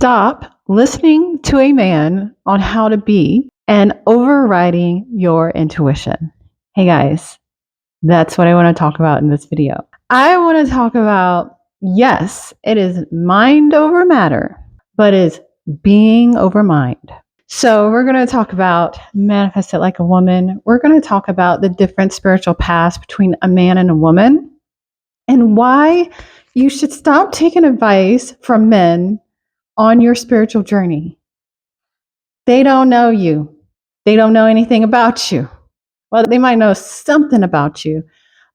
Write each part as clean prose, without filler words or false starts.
Stop listening to a man on how to be and overriding your intuition. Hey guys, that's what I want to talk about in this video. I want to talk about, yes, it is mind over matter, but it's being over mind. So we're going to talk about manifest it like a woman. We're going to talk about the different spiritual paths between a man and a woman and why you should stop taking advice from men on your spiritual journey. They don't know you. They don't know anything about you. Well, they might know something about you,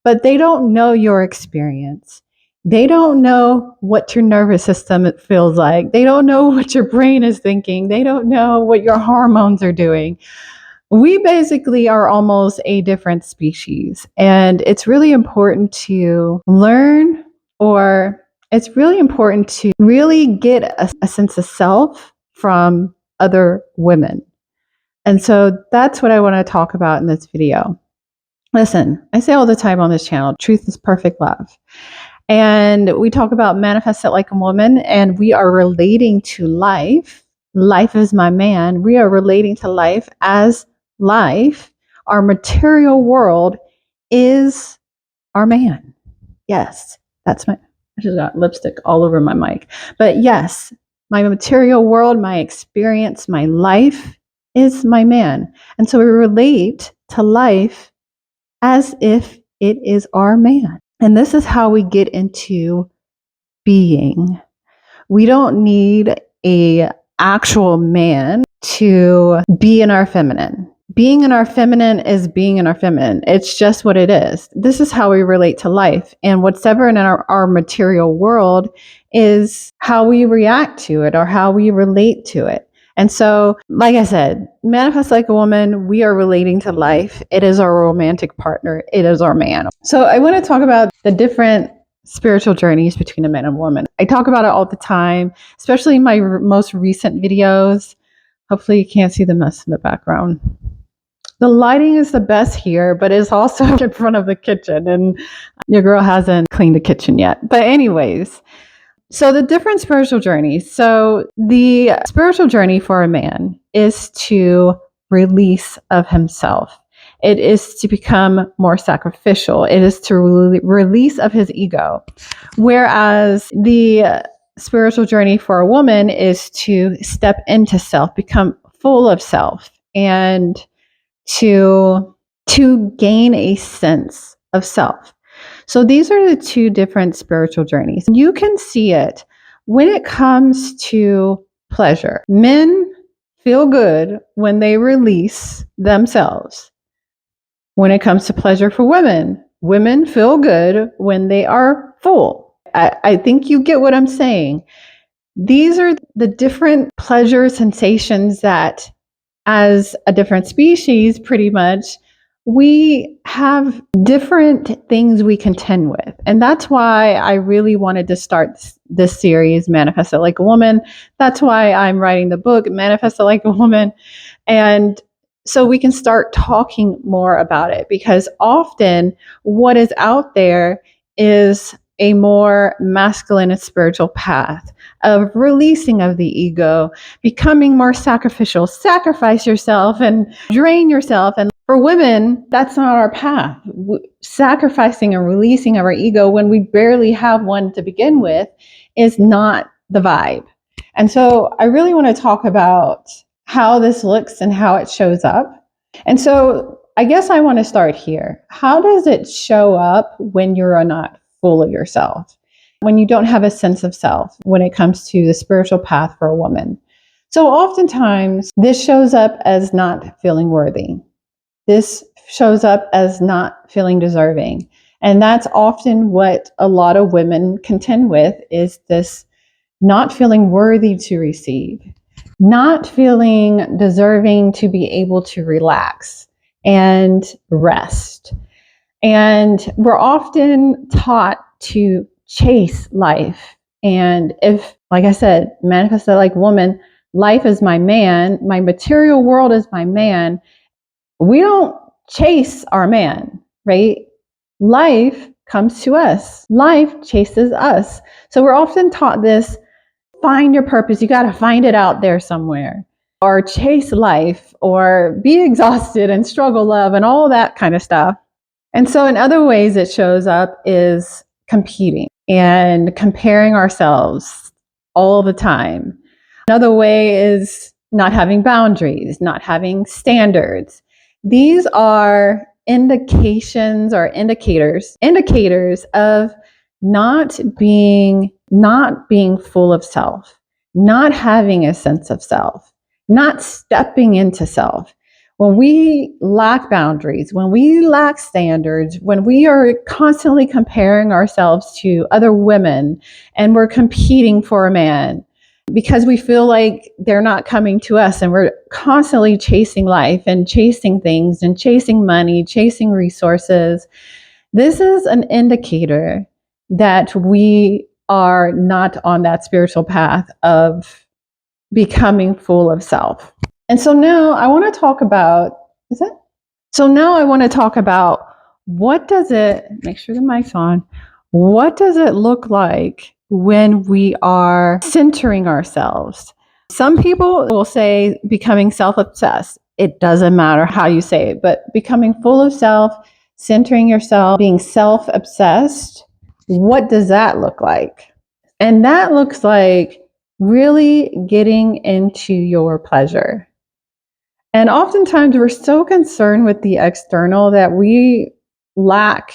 but they don't know your experience. They don't know what your nervous system feels like. They don't know what your brain is thinking. They don't know what your hormones are doing. We basically are almost a different species. And it's really important to learn, or it's really important to really get a sense of self from other women. And so that's what I want to talk about in this video. Listen, I say all the time on this channel, truth is perfect love. And we talk about manifest it like a woman, and we are relating to life. Life is my man. We are relating to life as life. Our material world is our man. Yes, that's I just got lipstick all over my mic. But yes, my material world, my experience, my life is my man. And so we relate to life as if it is our man. And this is how we get into being. We don't need a actual man to be in our feminine. Being in our feminine is being in our feminine. It's just what it is. This is how we relate to life. And whatever in our material world is how we react to it or how we relate to it. And so, like I said, manifest like a woman, we are relating to life. It is our romantic partner. It is our man. So I want to talk about the different spiritual journeys between a man and a woman. I talk about it all the time, especially in my most recent videos. Hopefully you can't see the mess in the background. The lighting is the best here, but it's also in front of the kitchen, and your girl hasn't cleaned the kitchen yet. But anyways, so the different spiritual journeys. So the spiritual journey for a man is to release of himself. It is to become more sacrificial. It is to release of his ego. Whereas the spiritual journey for a woman is to step into self, become full of self, and to gain a sense of self. So these are the two different spiritual journeys. You can see it when it comes to pleasure. Men feel good when they release themselves. When it comes to pleasure for women, women feel good when they are full. I think you get what I'm saying. These are the different pleasure sensations that, as a different species, pretty much, we have different things we contend with. And that's why I really wanted to start this series, Manifest It Like a Woman. That's why I'm writing the book, Manifest It Like a Woman. And so we can start talking more about it, because often what is out there is a more masculine and spiritual path of releasing of the ego, becoming more sacrificial, sacrifice yourself and drain yourself. And for women, that's not our path. Sacrificing and releasing of our ego when we barely have one to begin with is not the vibe. And so I really want to talk about how this looks and how it shows up. And so I guess I want to start here. How does it show up when you're not full of yourself? When you don't have a sense of self when it comes to the spiritual path for a woman? So oftentimes this shows up as not feeling worthy. This shows up as not feeling deserving. And that's often what a lot of women contend with, is this not feeling worthy to receive, not feeling deserving to be able to relax and rest. And we're often taught to chase life. And if, like I said, manifest it like woman, life is my man, my material world is my man, we don't chase our man, right? Life comes to us. Life chases us. So we're often taught this find your purpose. You got to find it out there somewhere, or chase life, or be exhausted and struggle love and all that kind of stuff. And so in other ways it shows up is competing and comparing ourselves all the time. Another way is not having boundaries, not having standards. These are indications or indicators of not being full of self, not having a sense of self, not stepping into self. When we lack boundaries, when we lack standards, when we are constantly comparing ourselves to other women and we're competing for a man because we feel like they're not coming to us, and we're constantly chasing life and chasing things and chasing money, chasing resources, this is an indicator that we are not on that spiritual path of becoming full of self. And so now I want to talk about, what does it, make sure the mic's on, what does it look like when we are centering ourselves? Some people will say becoming self-obsessed. It doesn't matter how you say it, but becoming full of self, centering yourself, being self-obsessed, what does that look like? And that looks like really getting into your pleasure. And oftentimes we're so concerned with the external that we lack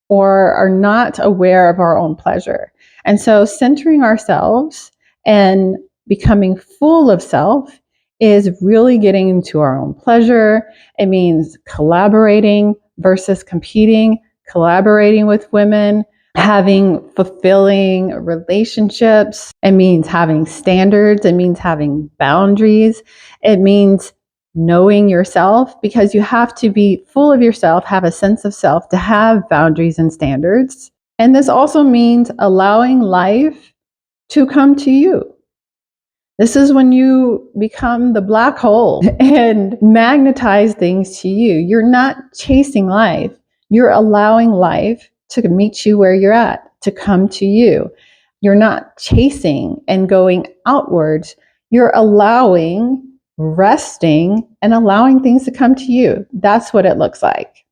or are not aware of our own pleasure. And so centering ourselves and becoming full of self is really getting into our own pleasure. It means collaborating versus competing, collaborating with women, having fulfilling relationships. It means having standards. It means having boundaries. It means knowing yourself, because you have to be full of yourself, have a sense of self to have boundaries and standards. And this also means allowing life to come to you. This is when you become the black hole and magnetize things to you. You're not chasing life. You're allowing life to meet you where you're at, to come to you. You're not chasing and going outwards. You're allowing, resting, and allowing things to come to you. That's what it looks like.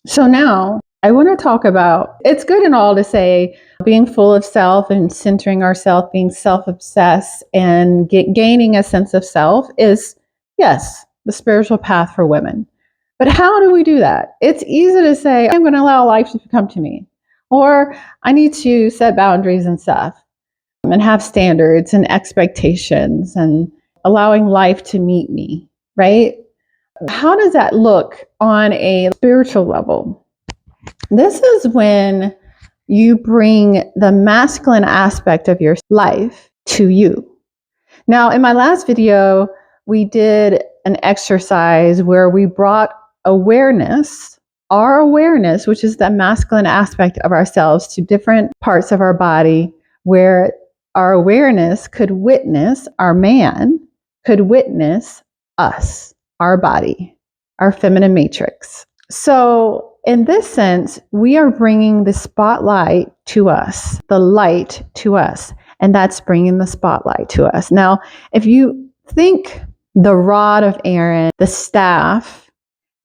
So now I want to talk about, it's good and all to say being full of self and centering ourselves, being self-obsessed and gaining a sense of self is, yes, the spiritual path for women. But how do we do that? It's easy to say, I'm going to allow life to come to me, or I need to set boundaries and stuff and have standards and expectations and allowing life to meet me, right? How does that look on a spiritual level? This is when you bring the masculine aspect of your life to you. Now, in my last video, we did an exercise where we brought awareness, our awareness, which is the masculine aspect of ourselves, to different parts of our body, where our awareness could witness, our man could witness us, our body, our feminine matrix. So in this sense, we are bringing the spotlight to us, the light to us, and that's bringing the spotlight to us. Now, if you think the rod of Aaron, the staff,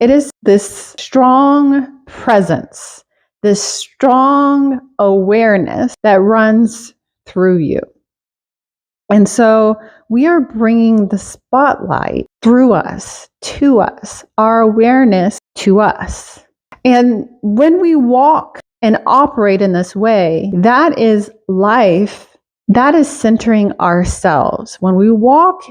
it is this strong presence, this strong awareness that runs through you. And so we are bringing the spotlight through us, to us, our awareness to us. And when we walk and operate in this way, that is life, that is centering ourselves. When we walk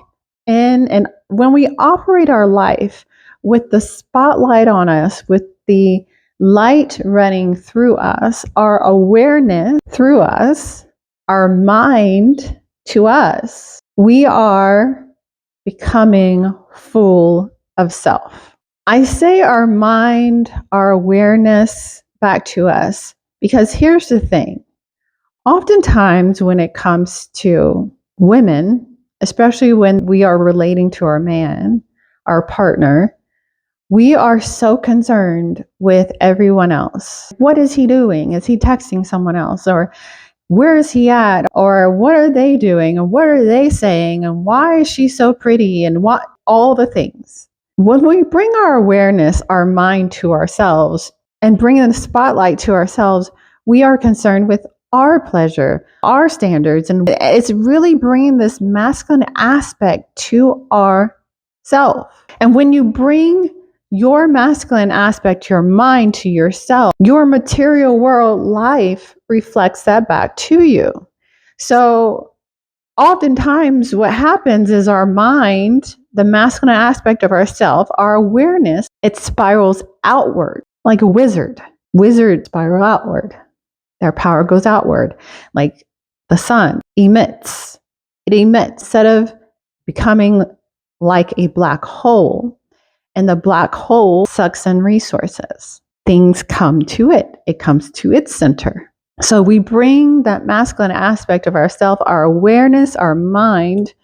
in and when we operate our life with the spotlight on us, with the light running through us, our awareness through us, our mind to us, we are becoming full of self. I say our mind, our awareness back to us, because here's the thing. Oftentimes when it comes to women, especially when we are relating to our man, our partner, we are so concerned with everyone else. What is he doing? Is he texting someone else? Or where is he at? Or what are they doing? And what are they saying? And why is she so pretty? And what, all the things. When we bring our awareness, our mind to ourselves and bring the spotlight to ourselves, we are concerned with our pleasure, our standards. And it's really bringing this masculine aspect to ourself. And when you bring your masculine aspect, your mind to yourself, your material world life reflects that back to you. So oftentimes what happens is our mind, the masculine aspect of ourself, our awareness, it spirals outward like a wizard. Wizards spiral outward. Their power goes outward, like the sun emits. It emits instead of becoming like a black hole. And the black hole sucks in resources. Things come to it. It comes to its center. So we bring that masculine aspect of ourself, our awareness, our mind,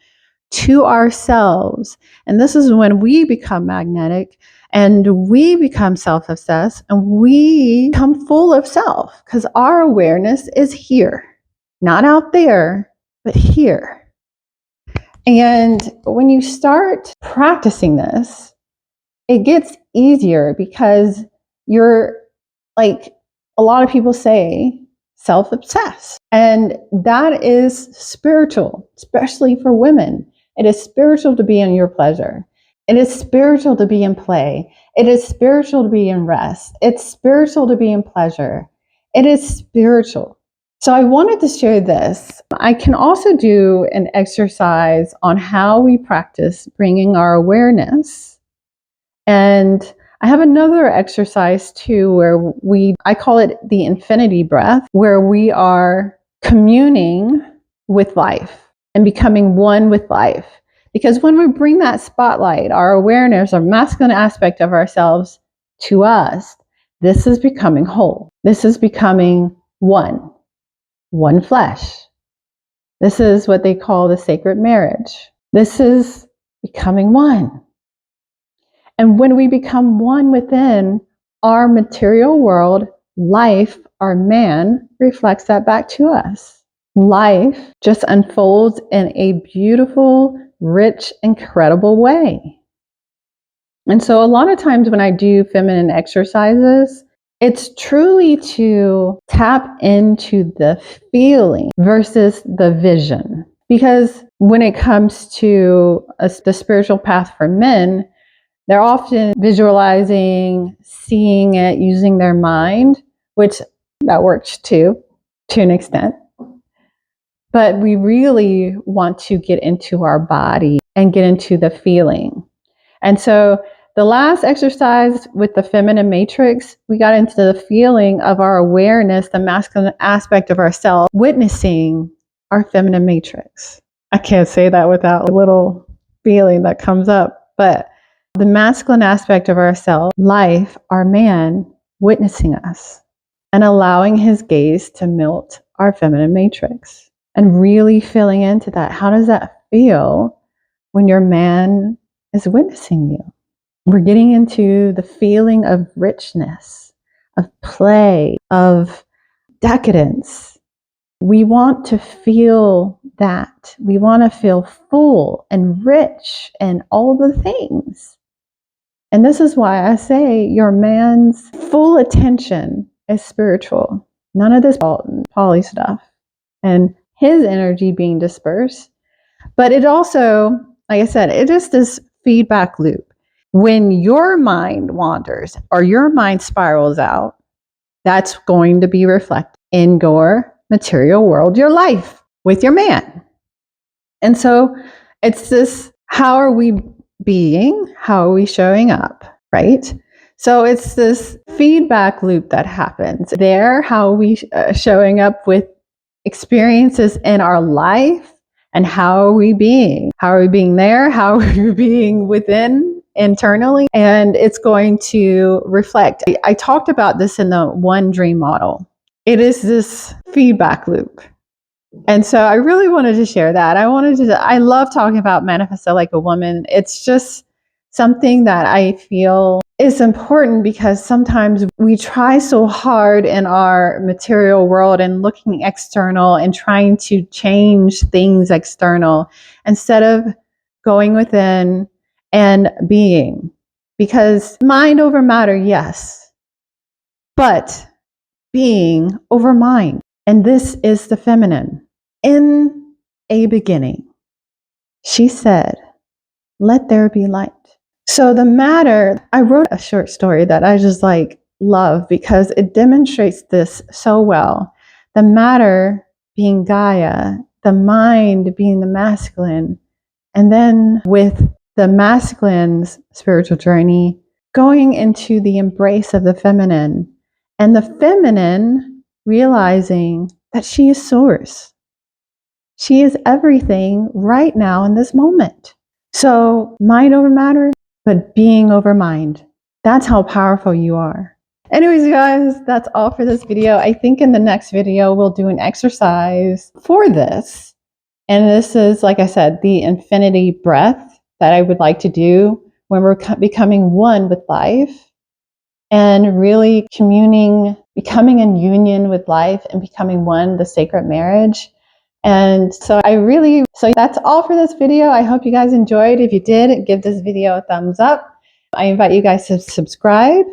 to ourselves. And this is when we become magnetic and we become self-obsessed and we become full of self because our awareness is here, not out there, but here. And when you start practicing this, it gets easier because you're, like a lot of people say, self-obsessed. And that is spiritual, especially for women. It is spiritual to be in your pleasure. It is spiritual to be in play. It is spiritual to be in rest. It's spiritual to be in pleasure. It is spiritual. So I wanted to share this. I can also do an exercise on how we practice bringing our awareness. And I have another exercise too where I call it the infinity breath, where we are communing with life and becoming one with life. Because when we bring that spotlight, our awareness, our masculine aspect of ourselves to us, this is becoming whole. This is becoming one flesh. This is what they call the sacred marriage. This is becoming one. And when we become one within our material world, life, our man, reflects that back to us. Life just unfolds in a beautiful, rich, incredible way. And so a lot of times when I do feminine exercises, it's truly to tap into the feeling versus the vision. Because when it comes to the spiritual path for men, they're often visualizing, seeing it, using their mind, which that works too, to an extent. But we really want to get into our body and get into the feeling. And so the last exercise with the feminine matrix, we got into the feeling of our awareness, the masculine aspect of ourselves, witnessing our feminine matrix. I can't say that without a little feeling that comes up, but the masculine aspect of ourselves, life, our man, witnessing us and allowing his gaze to melt our feminine matrix and really feeling into that. How does that feel when your man is witnessing you? We're getting into the feeling of richness, of play, of decadence. We want to feel that. We want to feel full and rich and all the things. And this is why I say your man's full attention is spiritual. None of this poly stuff and his energy being dispersed. But it also, like I said, it is this feedback loop. When your mind wanders or your mind spirals out, that's going to be reflected in your material world, your life with your man. And so it's this, how are we being? How are we showing up? Right? So it's this feedback loop that happens there. How are we showing up with experiences in our life? And how are we being? How are we being there? How are we being within internally? And it's going to reflect. I talked about this in the One Dream model. It is this feedback loop. And so I really wanted to share that. I love talking about manifest like a woman. It's just something that I feel is important because sometimes we try so hard in our material world and looking external and trying to change things external instead of going within and being. Because mind over matter, yes, but being over mind. And this is the feminine. In a beginning, she said, "Let there be light." So the matter, I wrote a short story that I just love because it demonstrates this so well. The matter being Gaia, the mind being the masculine, and then with the masculine's spiritual journey, going into the embrace of the feminine, and the feminine realizing that she is source. She is everything right now in this moment. So mind over matter, but being over mind. That's how powerful you are. Anyways, guys, that's all for this video. I think in the next video, we'll do an exercise for this. And this is, like I said, the infinity breath that I would like to do when we're becoming one with life and really becoming in union with life and becoming one, the sacred marriage. And so that's all for this video. I hope you guys enjoyed. If you did, give this video a thumbs up. I invite you guys to subscribe,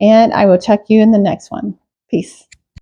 and I will check you in the next one. Peace.